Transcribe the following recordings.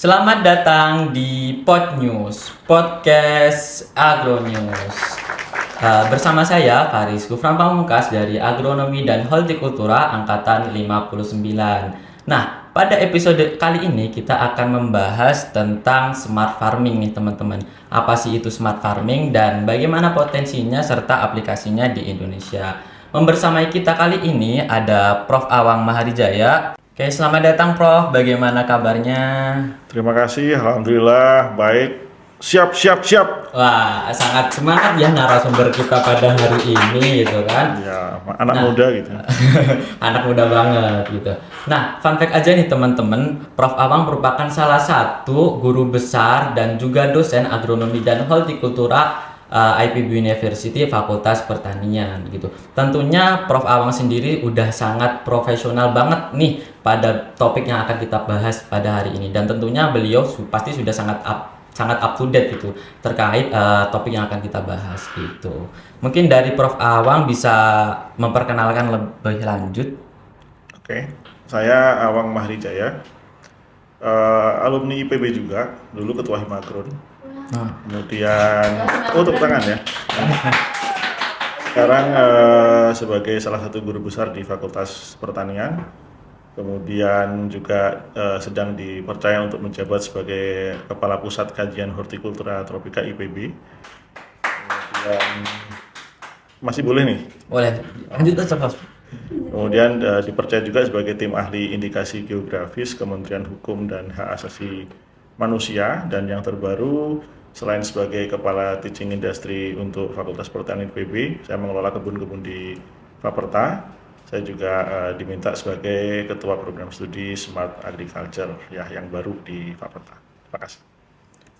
Selamat datang di Pod News, podcast Agro News. Bersama saya Faris Gufran Pamungkas dari Agronomi dan Hortikultura angkatan 59. Nah, pada episode kali ini kita akan membahas tentang smart farming nih teman-teman. Apa sih itu smart farming dan bagaimana potensinya serta aplikasinya di Indonesia. Membersamai kita kali ini ada Prof. Awang Maharijaya. Oke, selamat datang Prof. Bagaimana kabarnya? Terima kasih, alhamdulillah baik. Siap. Wah, sangat semangat ya narasumber kita pada hari ini gitu kan. Ya, anak muda gitu. Anak muda banget gitu. Nah, fun fact aja nih teman-teman, Prof. Awang merupakan salah satu guru besar dan juga dosen agronomi dan hortikultura IPB University Fakultas Pertanian gitu. Tentunya Prof. Awang sendiri udah sangat profesional banget nih pada topik yang akan kita bahas pada hari ini, dan tentunya beliau pasti sudah sangat up to date gitu terkait topik yang akan kita bahas gitu. Mungkin dari Prof. Awang bisa memperkenalkan lebih lanjut. Oke, saya Awang Maharijaya, alumni IPB juga, dulu ketua Himagron. Kemudian, tepuk tangan ya. Sekarang sebagai salah satu guru besar di Fakultas Pertanian. Kemudian juga sedang dipercaya untuk menjabat sebagai Kepala Pusat Kajian Hortikultura Tropika IPB. Kemudian masih boleh nih? Boleh, lanjut aja Prof. Kemudian dipercaya juga sebagai tim ahli indikasi geografis Kementerian Hukum dan Hak Asasi Manusia, dan yang terbaru selain sebagai Kepala Teaching Industry untuk Fakultas Pertanian IPB, saya mengelola kebun-kebun di Faperta. Saya juga diminta sebagai Ketua Program Studi Smart Agriculture ya yang baru di Faperta. Terima kasih.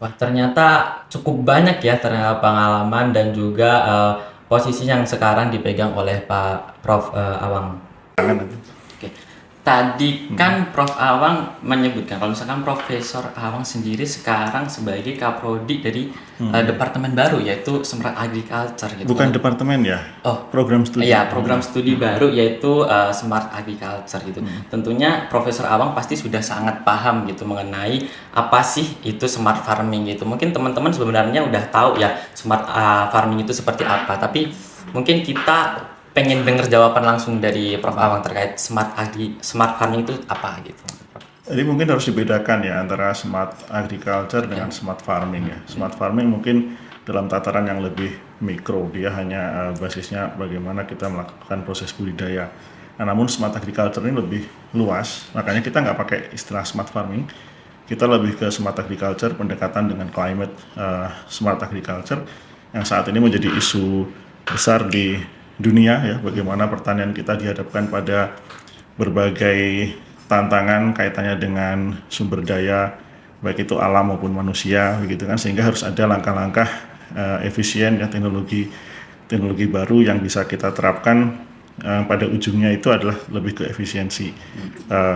Wah, ternyata cukup banyak ya ternyata pengalaman dan juga posisi yang sekarang dipegang oleh Pak Prof. Awang. Oke. Tadi kan Prof. Awang menyebutkan kalau misalkan Profesor Awang sendiri sekarang sebagai kaprodi dari departemen baru yaitu Smart Agriculture gitu. Bukan departemen ya? Oh, program studi. iya, program studi baru yaitu Smart Agriculture gitu. Tentunya Profesor Awang pasti sudah sangat paham gitu mengenai apa sih itu smart farming gitu. Mungkin teman-teman sebenarnya udah tahu ya smart farming itu seperti apa, tapi mungkin kita pengen dengar jawaban langsung dari Prof. Awang terkait smart farming itu apa gitu. Jadi mungkin harus dibedakan ya antara smart agriculture dengan smart farming ya. Smart farming mungkin dalam tataran yang lebih mikro, dia hanya basisnya bagaimana kita melakukan proses budidaya. Nah, namun smart agriculture ini lebih luas, makanya kita nggak pakai istilah smart farming. Kita lebih ke smart agriculture, pendekatan dengan climate smart agriculture yang saat ini menjadi isu besar di dunia ya, bagaimana pertanian kita dihadapkan pada berbagai tantangan kaitannya dengan sumber daya baik itu alam maupun manusia begitu kan, sehingga harus ada langkah-langkah efisien ya, teknologi baru yang bisa kita terapkan pada ujungnya itu adalah lebih ke efisiensi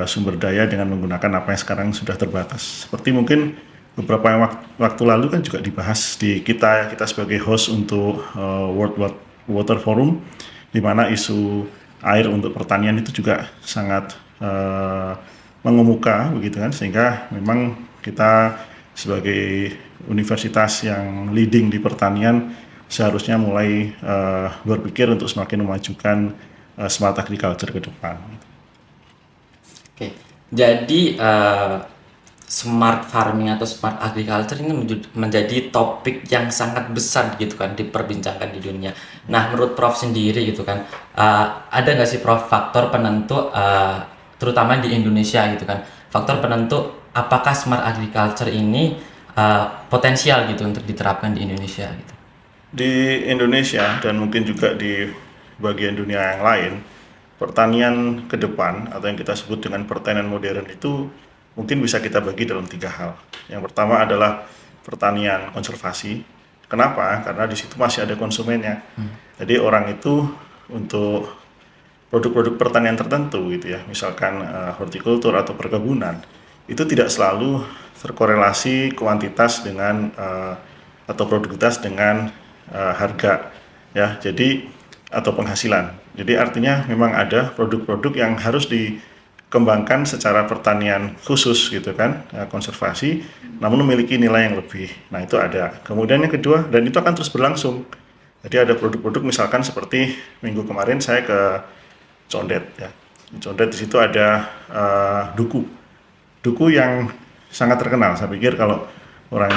sumber daya dengan menggunakan apa yang sekarang sudah terbatas. Seperti mungkin beberapa waktu lalu kan juga dibahas di kita sebagai host untuk World Water Forum, di mana isu air untuk pertanian itu juga sangat mengemuka begitu kan, sehingga memang kita sebagai universitas yang leading di pertanian seharusnya mulai berpikir untuk semakin memajukan smart agriculture ke depan. Oke, jadi smart farming atau smart agriculture ini menjadi topik yang sangat besar gitu kan diperbincangkan di dunia. Nah, menurut Prof sendiri gitu kan, ada nggak sih Prof faktor penentu terutama di Indonesia gitu kan, faktor penentu apakah smart agriculture ini potensial gitu untuk diterapkan di Indonesia gitu? Di Indonesia dan mungkin juga di bagian dunia yang lain, pertanian ke depan atau yang kita sebut dengan pertanian modern itu mungkin bisa kita bagi dalam 3 hal. Yang pertama adalah pertanian konservasi. Kenapa? Karena di situ masih ada konsumennya. Jadi orang itu untuk produk-produk pertanian tertentu gitu ya, misalkan hortikultur atau perkebunan, itu tidak selalu terkorelasi kuantitas dengan atau produktivitas dengan harga ya. Jadi atau penghasilan. Jadi artinya memang ada produk-produk yang harus kembangkan secara pertanian khusus gitu kan, konservasi, namun memiliki nilai yang lebih. Nah itu ada. Kemudian yang kedua, dan itu akan terus berlangsung. Jadi ada produk-produk misalkan seperti minggu kemarin saya ke Condet ya. Di Condet di situ ada duku. Duku yang sangat terkenal. Saya pikir kalau orang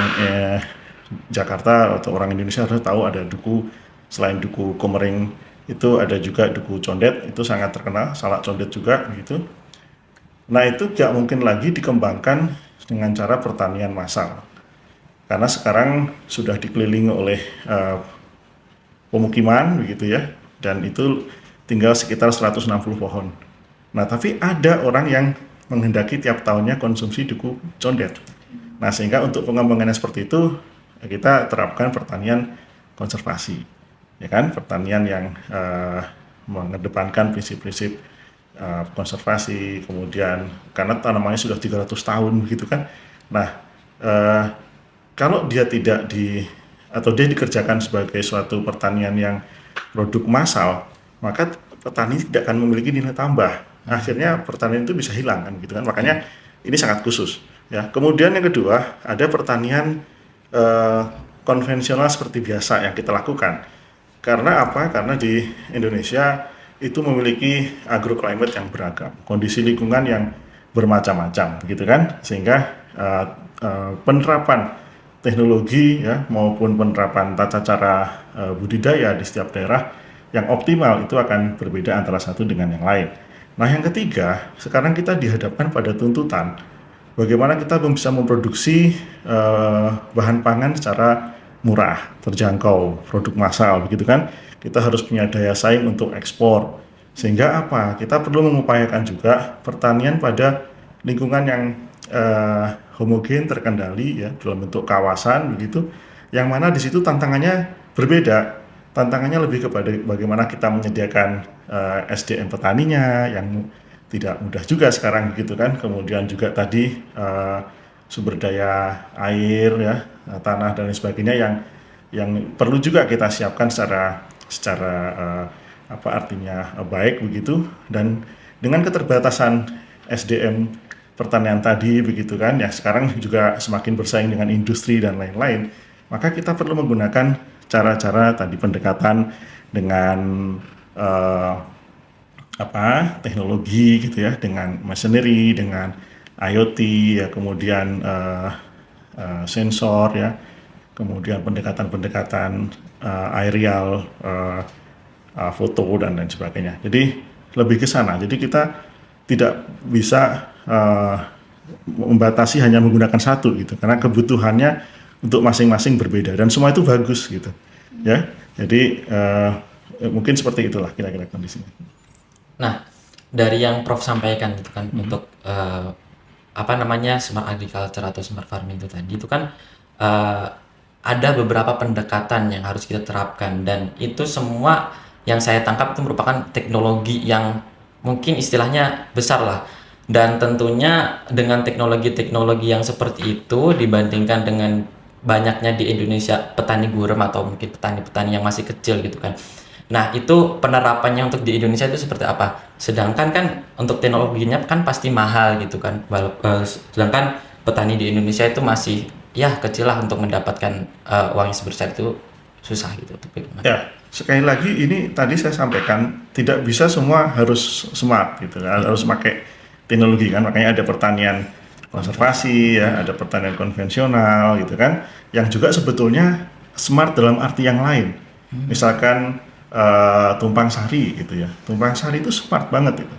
Jakarta atau orang Indonesia harus tahu ada duku, selain duku Komering itu ada juga duku Condet, itu sangat terkenal, salak Condet juga gitu. Nah itu tidak mungkin lagi dikembangkan dengan cara pertanian massal, karena sekarang sudah dikelilingi oleh pemukiman begitu ya, dan itu tinggal sekitar 160 pohon. Nah tapi ada orang yang menghendaki tiap tahunnya konsumsi duku Condet. Nah sehingga untuk pengembangannya seperti itu kita terapkan pertanian konservasi, ya kan, pertanian yang mengedepankan prinsip-prinsip konservasi, kemudian karena tanamannya sudah 300 tahun begitu kan. Nah, kalau dia tidak atau dia dikerjakan sebagai suatu pertanian yang produk massal, maka petani tidak akan memiliki nilai tambah. Akhirnya pertanian itu bisa hilang kan gitu kan. Makanya ini sangat khusus ya. Kemudian yang kedua, ada pertanian konvensional seperti biasa yang kita lakukan. Karena apa? Karena di Indonesia itu memiliki agroclimate yang beragam, kondisi lingkungan yang bermacam-macam, gitu kan, sehingga penerapan teknologi ya maupun penerapan tata cara budidaya di setiap daerah yang optimal itu akan berbeda antara satu dengan yang lain. Nah, yang ketiga, sekarang kita dihadapkan pada tuntutan bagaimana kita bisa memproduksi bahan pangan secara murah, terjangkau, produk massal, begitu kan? Kita harus punya daya saing untuk ekspor. Sehingga apa? Kita perlu mengupayakan juga pertanian pada lingkungan yang homogen, terkendali ya dalam bentuk kawasan begitu. Yang mana di situ tantangannya berbeda. Tantangannya lebih kepada bagaimana kita menyediakan SDM petaninya yang tidak mudah juga sekarang begitu kan. Kemudian juga tadi sumber daya air ya, tanah dan lain sebagainya yang perlu juga kita siapkan secara apa artinya baik begitu. Dan dengan keterbatasan SDM pertanian tadi begitu kan ya, sekarang juga semakin bersaing dengan industri dan lain-lain, maka kita perlu menggunakan cara-cara tadi pendekatan dengan teknologi gitu ya, dengan machinery, dengan IoT ya, kemudian sensor ya, kemudian pendekatan-pendekatan aerial, foto dan lain sebagainya. Jadi lebih ke sana. Jadi kita tidak bisa membatasi hanya menggunakan satu gitu, karena kebutuhannya untuk masing-masing berbeda dan semua itu bagus gitu. Ya. Jadi mungkin seperti itulah kira-kira kondisinya. Nah, dari yang Prof sampaikan gitu kan untuk smart agriculture atau smart farming itu tadi itu kan ada beberapa pendekatan yang harus kita terapkan, dan itu semua yang saya tangkap itu merupakan teknologi yang mungkin istilahnya besar lah, dan tentunya dengan teknologi-teknologi yang seperti itu dibandingkan dengan banyaknya di Indonesia petani gurem atau mungkin petani-petani yang masih kecil gitu kan. Nah, itu penerapannya untuk di Indonesia itu seperti apa? Sedangkan kan untuk teknologinya kan pasti mahal gitu kan. Sedangkan petani di Indonesia itu masih ya kecil lah, untuk mendapatkan uang yang sebesar itu susah gitu. Ya, sekali lagi ini tadi saya sampaikan tidak bisa semua harus smart gitu, harus pakai teknologi kan. Makanya ada pertanian konservasi ya, ada pertanian konvensional gitu kan, yang juga sebetulnya smart dalam arti yang lain. Misalkan tumpang sari gitu ya, tumpang sari itu smart banget itu,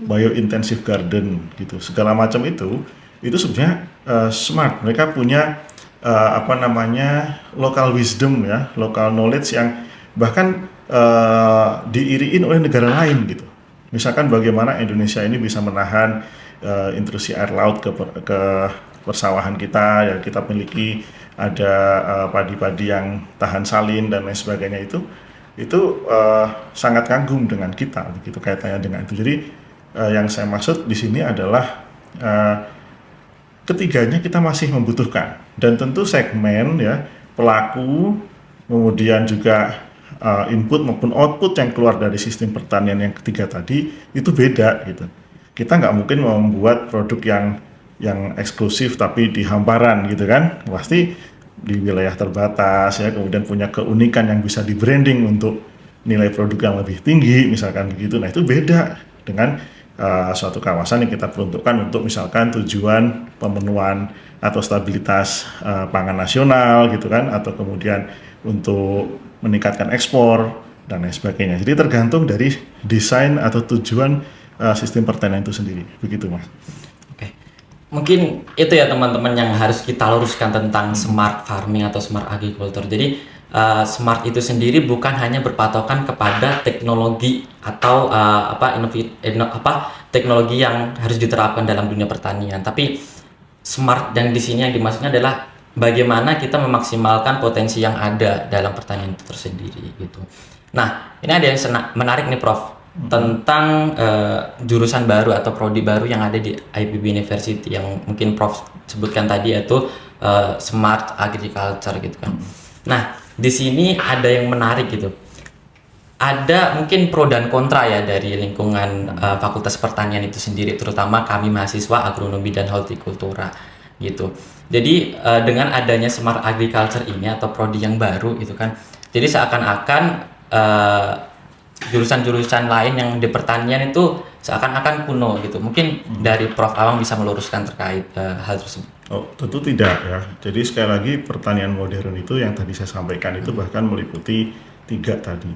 biointensive garden gitu, segala macam itu sebenarnya smart. Mereka punya local wisdom ya, local knowledge yang bahkan diiriin oleh negara lain gitu. Misalkan bagaimana Indonesia ini bisa menahan intrusi air laut ke persawahan kita, ya kita miliki ada padi-padi yang tahan salin dan lain sebagainya, itu sangat kagum dengan kita begitu kaitannya dengan itu. Jadi yang saya maksud di sini adalah ketiganya kita masih membutuhkan, dan tentu segmen ya, pelaku, kemudian juga input maupun output yang keluar dari sistem pertanian yang ketiga tadi itu beda gitu. kita nggak mungkin membuat produk yang eksklusif tapi di hamparan gitu kan, pasti di wilayah terbatas ya, kemudian punya keunikan yang bisa di branding untuk nilai produk yang lebih tinggi misalkan begitu. Nah itu beda dengan suatu kawasan yang kita peruntukkan untuk misalkan tujuan pemenuhan atau stabilitas pangan nasional gitu kan, atau kemudian untuk meningkatkan ekspor dan lain sebagainya. Jadi tergantung dari desain atau tujuan sistem pertanian itu sendiri, begitu Mas. Oke. Mungkin itu ya teman-teman yang harus kita luruskan tentang smart farming atau smart agriculture. Jadi smart itu sendiri bukan hanya berpatokan kepada teknologi atau teknologi yang harus diterapkan dalam dunia pertanian, tapi smart yang di sini yang dimaksudnya adalah bagaimana kita memaksimalkan potensi yang ada dalam pertanian itu tersendiri gitu. Nah, ini ada yang menarik nih Prof, tentang jurusan baru atau prodi baru yang ada di IPB University yang mungkin Prof sebutkan tadi, yaitu Smart Agriculture gitu kan. Nah, di sini ada yang menarik gitu. Ada mungkin pro dan kontra ya dari lingkungan Fakultas Pertanian itu sendiri, terutama kami mahasiswa agronomi dan hortikultura gitu. Jadi dengan adanya Smart Agriculture ini atau prodi yang baru gitu kan, jadi seakan-akan jurusan-jurusan lain yang di pertanian itu seakan-akan kuno gitu. Mungkin dari Prof Awang bisa meluruskan terkait hal tersebut. Oh, tentu tidak ya. Jadi sekali lagi pertanian modern itu yang tadi saya sampaikan itu bahkan meliputi 3 tadi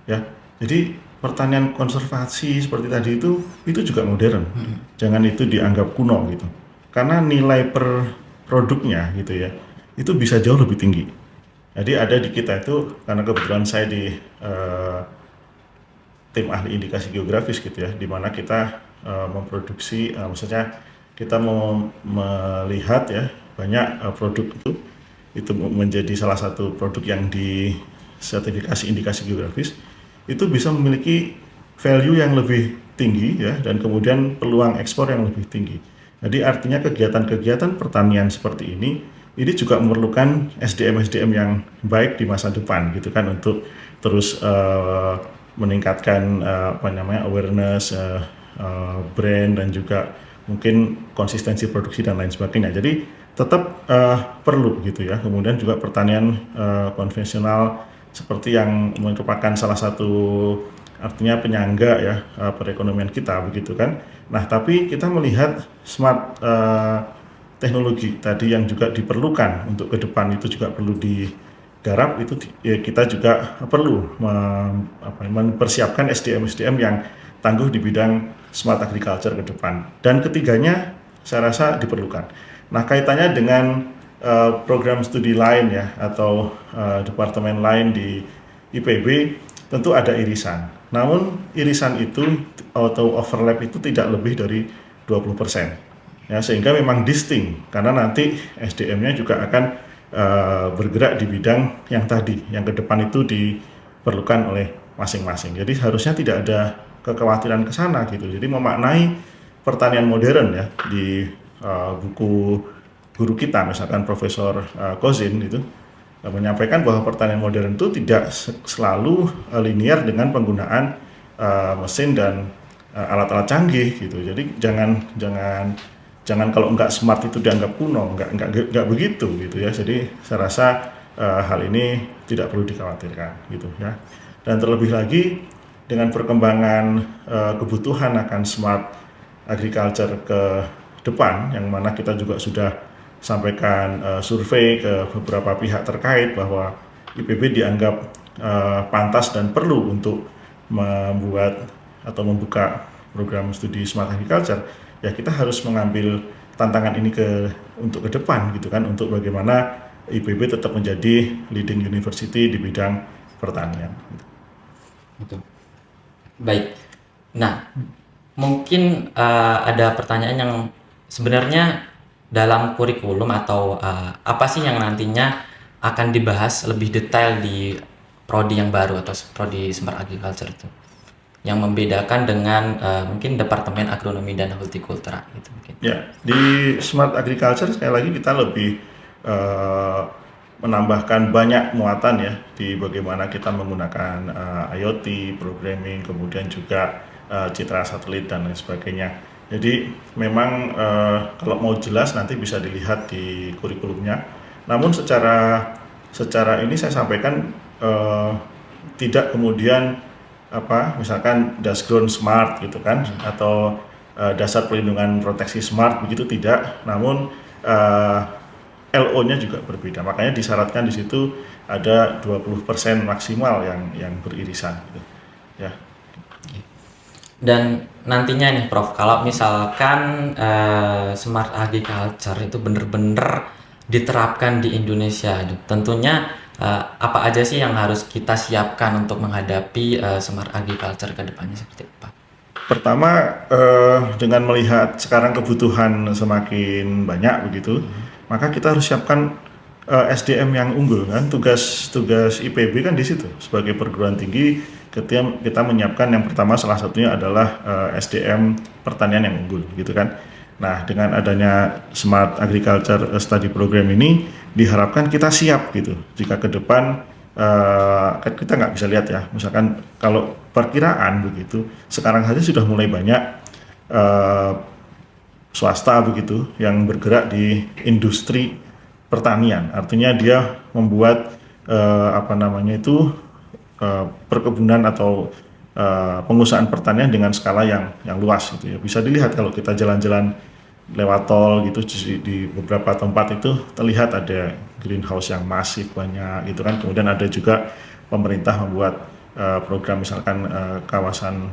ya. Jadi pertanian konservasi seperti tadi itu juga modern. Jangan itu dianggap kuno gitu. Karena nilai per produknya gitu ya, itu bisa jauh lebih tinggi. Jadi ada di kita itu, karena kebetulan saya di tim ahli indikasi geografis gitu ya, di mana kita memproduksi, maksudnya kita mau melihat ya banyak produk itu menjadi salah satu produk yang di sertifikasi indikasi geografis itu bisa memiliki value yang lebih tinggi ya, dan kemudian peluang ekspor yang lebih tinggi. Jadi artinya kegiatan-kegiatan pertanian seperti ini juga memerlukan SDM yang baik di masa depan gitu kan, untuk terus meningkatkan awareness, brand, dan juga mungkin konsistensi produksi dan lain sebagainya. Jadi tetap perlu gitu ya. Kemudian juga pertanian konvensional seperti yang merupakan salah satu artinya penyangga ya perekonomian kita begitu kan. Nah, tapi kita melihat smart teknologi tadi yang juga diperlukan untuk ke depan itu juga perlu digarap, itu ya, kita juga perlu mempersiapkan SDM yang tangguh di bidang smart agriculture ke depan. Dan ketiganya saya rasa diperlukan. Nah, kaitannya dengan program studi lain ya, atau departemen lain di IPB, tentu ada irisan. Namun irisan itu atau overlap itu tidak lebih dari 20%. Ya, sehingga memang distinct, karena nanti SDM-nya juga akan bergerak di bidang yang tadi, yang ke depan itu diperlukan oleh masing-masing. Jadi harusnya tidak ada kekhawatiran ke sana gitu. Jadi memaknai pertanian modern ya, di buku guru kita misalkan Profesor Kozin itu menyampaikan bahwa pertanian modern itu tidak selalu linear dengan penggunaan mesin dan alat-alat canggih gitu. Jadi jangan kalau nggak smart itu dianggap kuno, nggak begitu gitu ya. Jadi saya rasa hal ini tidak perlu dikhawatirkan gitu ya. Dan terlebih lagi dengan perkembangan kebutuhan akan smart agriculture ke depan, yang mana kita juga sudah sampaikan survei ke beberapa pihak terkait bahwa IPB dianggap pantas dan perlu untuk membuat atau membuka program studi smart agriculture, ya kita harus mengambil tantangan ini untuk ke depan gitu kan, untuk bagaimana IPB tetap menjadi leading university di bidang pertanian. Gitu. Baik. Nah, mungkin ada pertanyaan yang sebenarnya dalam kurikulum atau apa sih yang nantinya akan dibahas lebih detail di prodi yang baru atau prodi Smart Agriculture itu, yang membedakan dengan mungkin Departemen Agronomi dan Hortikultura gitu mungkin. Ya, di Smart Agriculture sekali lagi kita lebih menambahkan banyak muatan ya di bagaimana kita menggunakan IoT, programming, kemudian juga citra satelit dan lain sebagainya. Jadi memang kalau mau jelas nanti bisa dilihat di kurikulumnya. Namun secara ini saya sampaikan tidak kemudian misalkan dashground smart gitu kan, atau dasar perlindungan proteksi smart begitu, tidak. Namun LO-nya juga berbeda. Makanya disyaratkan di situ ada 20% maksimal yang beririsan gitu. Ya. Dan nantinya nih Prof, kalau misalkan smart agriculture itu bener-bener diterapkan di Indonesia, tentunya apa aja sih yang harus kita siapkan untuk menghadapi smart agriculture ke depannya seperti apa? Pertama, dengan melihat sekarang kebutuhan semakin banyak begitu, maka kita harus siapkan SDM yang unggul kan. Tugas IPB kan di situ sebagai perguruan tinggi, kita menyiapkan yang pertama, salah satunya adalah SDM pertanian yang unggul gitu kan. Nah, dengan adanya Smart Agriculture Study Program ini diharapkan kita siap gitu jika ke depan kita nggak bisa lihat ya, misalkan kalau perkiraan begitu, sekarang saja sudah mulai banyak swasta begitu yang bergerak di industri pertanian, artinya dia membuat perkebunan atau pengusahaan pertanian dengan skala yang luas gitu ya. Bisa dilihat kalau kita jalan-jalan lewat tol gitu, di beberapa tempat itu terlihat ada greenhouse yang masif banyak gitu kan. Kemudian ada juga pemerintah membuat program misalkan kawasan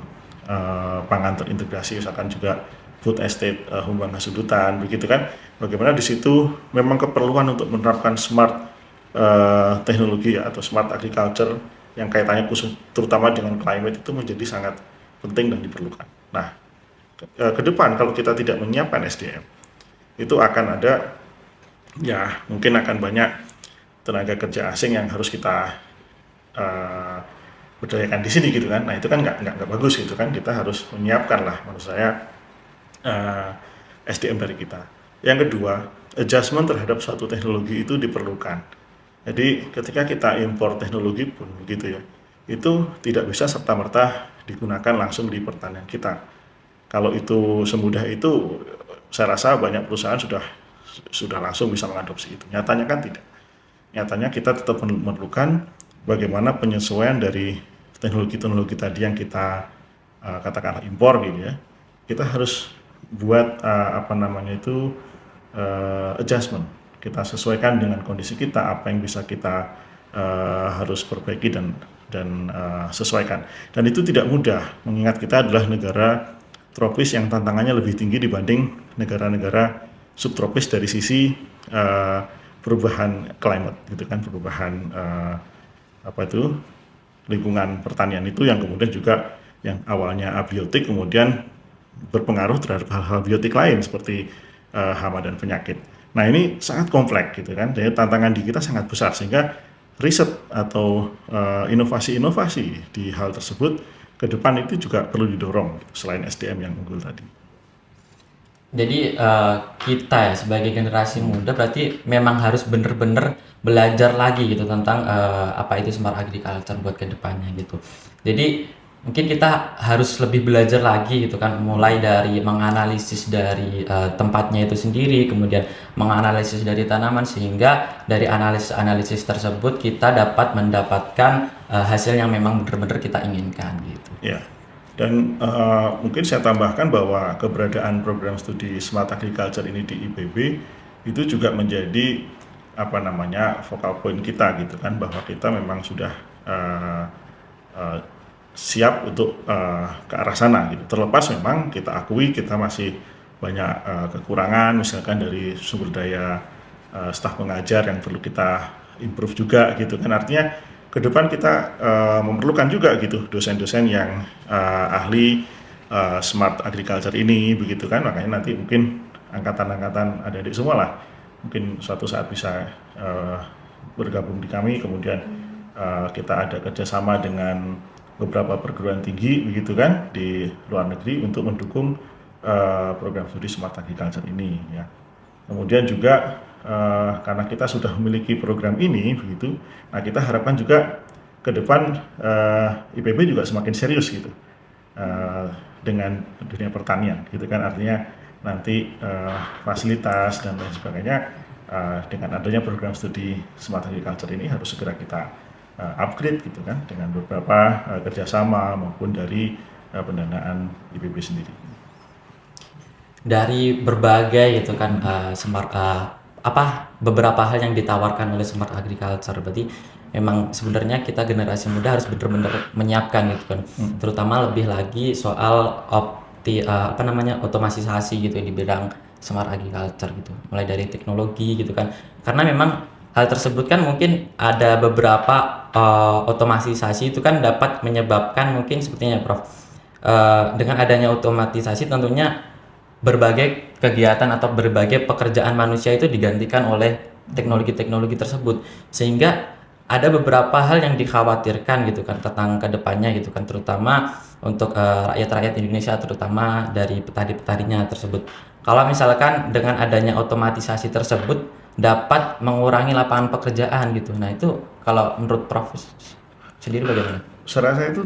pangan terintegrasi, misalkan juga food estate Humbang Hasudutan begitu kan. Bagaimana di situ memang keperluan untuk menerapkan smart teknologi atau smart agriculture yang kaitannya khusus terutama dengan climate itu menjadi sangat penting dan diperlukan. Nah, ke depan kalau kita tidak menyiapkan SDM, itu akan ada, ya mungkin akan banyak tenaga kerja asing yang harus kita berdayakan di sini gitu kan. Nah, itu kan nggak bagus gitu kan. Kita harus menyiapkan lah, menurut saya, SDM dari kita. Yang kedua, adjustment terhadap suatu teknologi itu diperlukan. Jadi ketika kita impor teknologi pun begitu ya, itu tidak bisa serta-merta digunakan langsung di pertanian kita. Kalau itu semudah itu, saya rasa banyak perusahaan sudah langsung bisa mengadopsi itu. Nyatanya kan tidak. Nyatanya kita tetap memerlukan bagaimana penyesuaian dari teknologi-teknologi tadi yang kita katakanlah impor gitu ya. Kita harus buat adjustment. Kita sesuaikan dengan kondisi kita, apa yang bisa kita harus perbaiki dan sesuaikan. Dan itu tidak mudah, mengingat kita adalah negara tropis yang tantangannya lebih tinggi dibanding negara-negara subtropis dari sisi perubahan climate gitu kan, perubahan lingkungan pertanian itu, yang kemudian juga yang awalnya abiotik kemudian berpengaruh terhadap hal-hal biotik lain seperti hama dan penyakit. Nah, ini sangat kompleks gitu kan. Jadi tantangan di kita sangat besar, sehingga riset atau inovasi-inovasi di hal tersebut ke depan itu juga perlu didorong selain SDM yang unggul tadi. Jadi kita ya sebagai generasi muda berarti memang harus bener-bener belajar lagi gitu tentang apa itu smart agriculture buat kedepannya gitu. Jadi mungkin kita harus lebih belajar lagi gitu kan, mulai dari menganalisis dari tempatnya itu sendiri, kemudian menganalisis dari tanaman, sehingga dari analisis tersebut kita dapat mendapatkan hasil yang memang benar-benar kita inginkan gitu. Ya. Dan mungkin saya tambahkan bahwa keberadaan program studi Smart Agriculture ini di IPB itu juga menjadi focal point kita gitu kan, bahwa kita memang sudah siap untuk ke arah sana gitu. Terlepas memang kita akui kita masih banyak kekurangan, misalkan dari sumber daya staf pengajar yang perlu kita improve juga gitu kan. Artinya ke depan kita memerlukan juga gitu dosen-dosen yang ahli smart agriculture ini begitu kan. Makanya nanti mungkin angkatan-angkatan adik-adik semua lah mungkin suatu saat bisa bergabung di kami, kemudian kita ada kerjasama dengan beberapa perguruan tinggi begitu kan di luar negeri untuk mendukung program studi smart agriculture ini ya. Kemudian juga karena kita sudah memiliki program ini begitu, nah kita harapkan juga ke depan IPB juga semakin serius gitu dengan dunia pertanian gitu kan, artinya nanti fasilitas dan lain sebagainya dengan adanya program studi Smart Agriculture ini harus segera kita upgrade gitu kan, dengan beberapa kerjasama maupun dari pendanaan IPB sendiri. Dari berbagai gitu kan beberapa hal yang ditawarkan oleh Smart Agriculture, berarti memang sebenarnya kita generasi muda harus benar-benar menyiapkan gitu kan, terutama lebih lagi soal otomatisasi gitu di bidang Smart Agriculture gitu, mulai dari teknologi gitu kan, karena memang hal tersebut kan mungkin ada beberapa otomatisasi itu kan dapat menyebabkan mungkin sepertinya Prof, dengan adanya otomatisasi tentunya berbagai kegiatan atau berbagai pekerjaan manusia itu digantikan oleh teknologi-teknologi tersebut, sehingga ada beberapa hal yang dikhawatirkan gitu kan tentang kedepannya gitu kan, terutama untuk rakyat-rakyat Indonesia, terutama dari petani-petaninya tersebut. Kalau misalkan dengan adanya otomatisasi tersebut dapat mengurangi lapangan pekerjaan gitu, nah itu kalau menurut Prof sendiri bagaimana? Saya rasa itu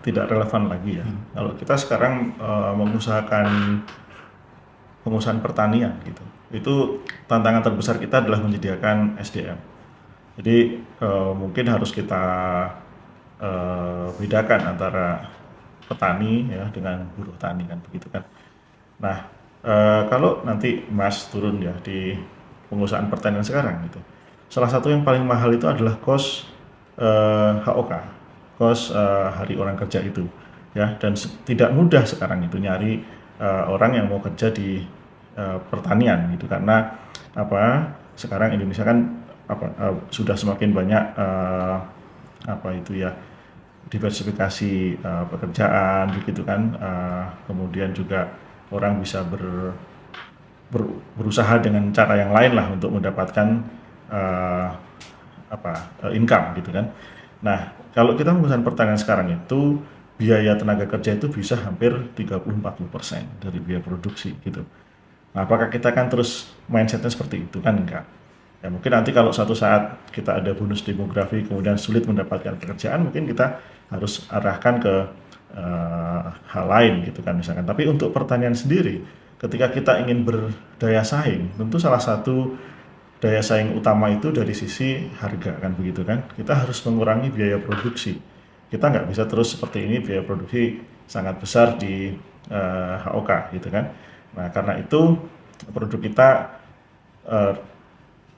tidak relevan lagi ya. Kalau kita sekarang mengusahakan pengusahaan pertanian gitu, itu tantangan terbesar kita adalah menyediakan SDM. Jadi mungkin harus kita bedakan antara petani ya dengan buruh tani kan, begitu kan. Nah kalau nanti Mas turun ya di pengusahaan pertanian sekarang gitu, salah satu yang paling mahal itu adalah kos HOK, kos hari orang kerja itu ya, dan tidak mudah sekarang itu nyari orang yang mau kerja di pertanian gitu, karena sekarang Indonesia kan sudah semakin banyak diversifikasi pekerjaan begitu kan, kemudian juga orang bisa berusaha dengan cara yang lain lah untuk mendapatkan income gitu kan. Nah kalau kita menggunakan pertanian sekarang itu biaya tenaga kerja itu bisa hampir 30-40% dari biaya produksi gitu. Nah, apakah kita akan terus mindsetnya seperti itu? Kan enggak. Ya mungkin nanti kalau suatu saat kita ada bonus demografi kemudian sulit mendapatkan pekerjaan, mungkin kita harus arahkan ke hal lain gitu kan misalkan. Tapi untuk pertanian sendiri, ketika kita ingin berdaya saing, tentu salah satu daya saing utama itu dari sisi harga kan begitu kan. Kita harus mengurangi biaya produksi. Kita nggak bisa terus seperti ini, biaya produksi sangat besar di HOK gitu kan. Nah karena itu produk kita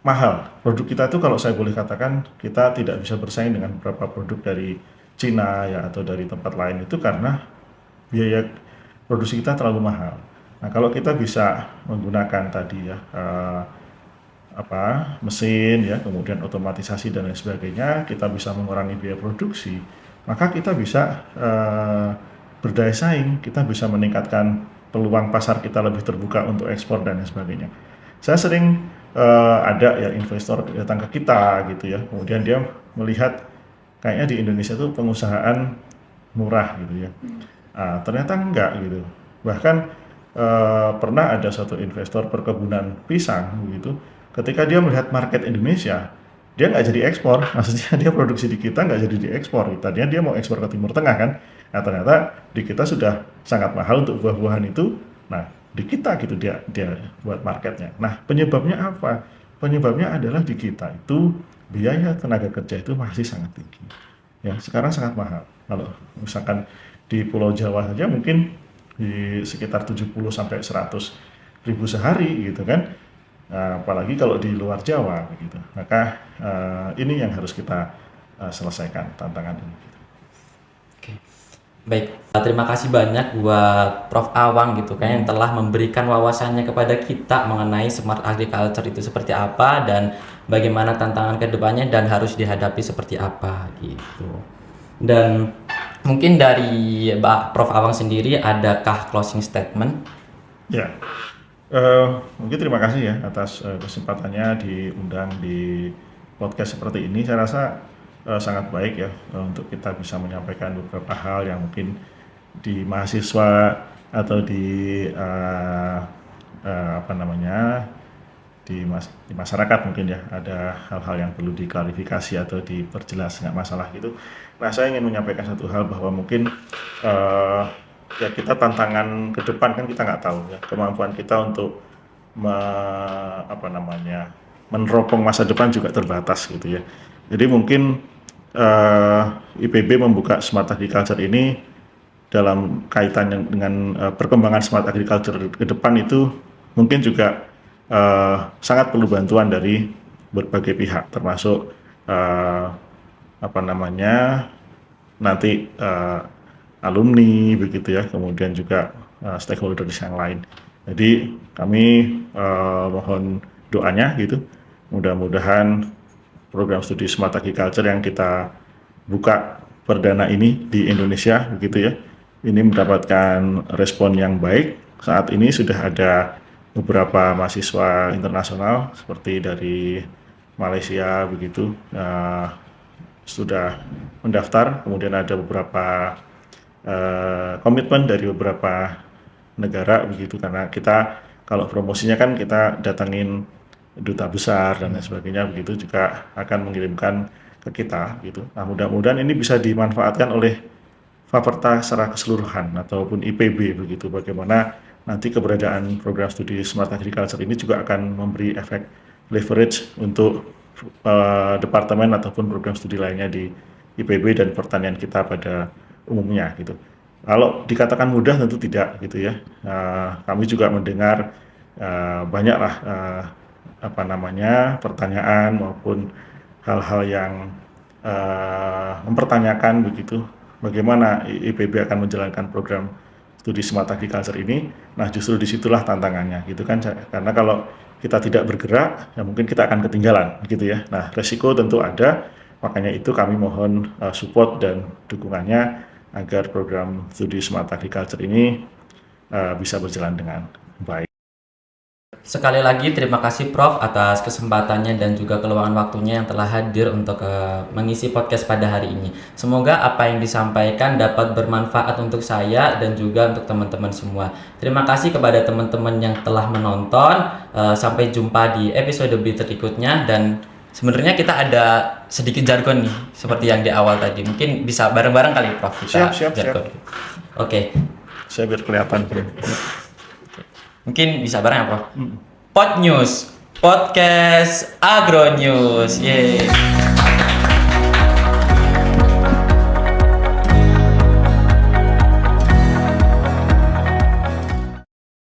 mahal. Produk kita itu kalau saya boleh katakan kita tidak bisa bersaing dengan beberapa produk dari Cina ya atau dari tempat lain itu karena biaya produksi kita terlalu mahal. Nah kalau kita bisa menggunakan tadi ya mesin ya, kemudian otomatisasi dan lain sebagainya, kita bisa mengurangi biaya produksi, maka kita bisa berdaya saing, kita bisa meningkatkan peluang pasar kita lebih terbuka untuk ekspor dan lain sebagainya. Saya sering ada ya investor datang ke kita gitu ya, kemudian dia melihat kayaknya di Indonesia tuh pengusahaan murah gitu ya. Ternyata enggak gitu. Bahkan pernah ada satu investor perkebunan pisang begitu, ketika dia melihat market Indonesia, dia nggak jadi ekspor, maksudnya dia produksi di kita nggak jadi diekspor. Tadinya dia mau ekspor ke Timur Tengah kan, nah ternyata di kita sudah sangat mahal untuk buah-buahan itu. Nah di kita gitu dia buat marketnya. Nah penyebabnya apa? Penyebabnya adalah di kita itu biaya tenaga kerja itu masih sangat tinggi. Ya sekarang sangat mahal. Kalau misalkan di Pulau Jawa saja mungkin di sekitar 70 sampai 100 ribu sehari gitu kan. Nah, apalagi kalau di luar Jawa begitu. Maka ini yang harus kita selesaikan tantangan ini. Oke. Baik, terima kasih banyak buat Prof Awang gitu kan yang telah memberikan wawasannya kepada kita mengenai Smart Agriculture itu seperti apa dan bagaimana tantangan kedepannya dan harus dihadapi seperti apa gitu. Dan mungkin dari Prof Awang sendiri adakah closing statement? Ya. Mungkin terima kasih ya atas kesempatannya diundang di podcast seperti ini. Saya rasa sangat baik ya untuk kita bisa menyampaikan beberapa hal yang mungkin di mahasiswa atau di di masyarakat mungkin ya ada hal-hal yang perlu diklarifikasi atau diperjelas, nggak masalah gitu. Nah saya ingin menyampaikan satu hal bahwa mungkin ya kita tantangan ke depan kan kita nggak tahu ya, kemampuan kita untuk meneropong masa depan juga terbatas gitu ya. Jadi mungkin IPB membuka Smart Agriculture ini dalam kaitannya dengan perkembangan Smart Agriculture ke depan itu mungkin juga sangat perlu bantuan dari berbagai pihak, termasuk nanti alumni begitu ya, kemudian juga stakeholders yang lain. Jadi kami mohon doanya gitu, mudah-mudahan program studi Smart Agriculture yang kita buka perdana ini di Indonesia begitu ya, ini mendapatkan respon yang baik. Saat ini sudah ada beberapa mahasiswa internasional seperti dari Malaysia begitu sudah mendaftar, kemudian ada beberapa komitmen dari beberapa negara begitu, karena kita kalau promosinya kan kita datangin duta besar dan lain sebagainya begitu, juga akan mengirimkan ke kita gitu. Nah, mudah-mudahan ini bisa dimanfaatkan oleh Faperta secara keseluruhan ataupun IPB begitu, bagaimana nanti keberadaan program studi Smart Agriculture ini juga akan memberi efek leverage untuk departemen ataupun program studi lainnya di IPB dan pertanian kita pada umumnya gitu. Kalau dikatakan mudah tentu tidak gitu ya. Kami juga mendengar banyaklah pertanyaan maupun hal-hal yang mempertanyakan begitu bagaimana IPB akan menjalankan program studi Smart Agriculture ini. Nah, justru disitulah tantangannya gitu kan, karena kalau kita tidak bergerak ya mungkin kita akan ketinggalan gitu ya. Nah, resiko tentu ada, makanya itu kami mohon support dan dukungannya agar program studi Smart Agriculture ini bisa berjalan dengan baik. Sekali lagi terima kasih Prof atas kesempatannya dan juga keluangan waktunya yang telah hadir untuk mengisi podcast pada hari ini. Semoga apa yang disampaikan dapat bermanfaat untuk saya dan juga untuk teman-teman semua. Terima kasih kepada teman-teman yang telah menonton. Sampai jumpa di episode berikutnya, dan sebenarnya kita ada sedikit jargon nih seperti yang di awal tadi. Mungkin bisa bareng-bareng kali Prof kita Siap. Oke. Saya biar kelihatan. Mungkin bisa bareng ya Prof. Pod News, Podcast Agro News. Yeay.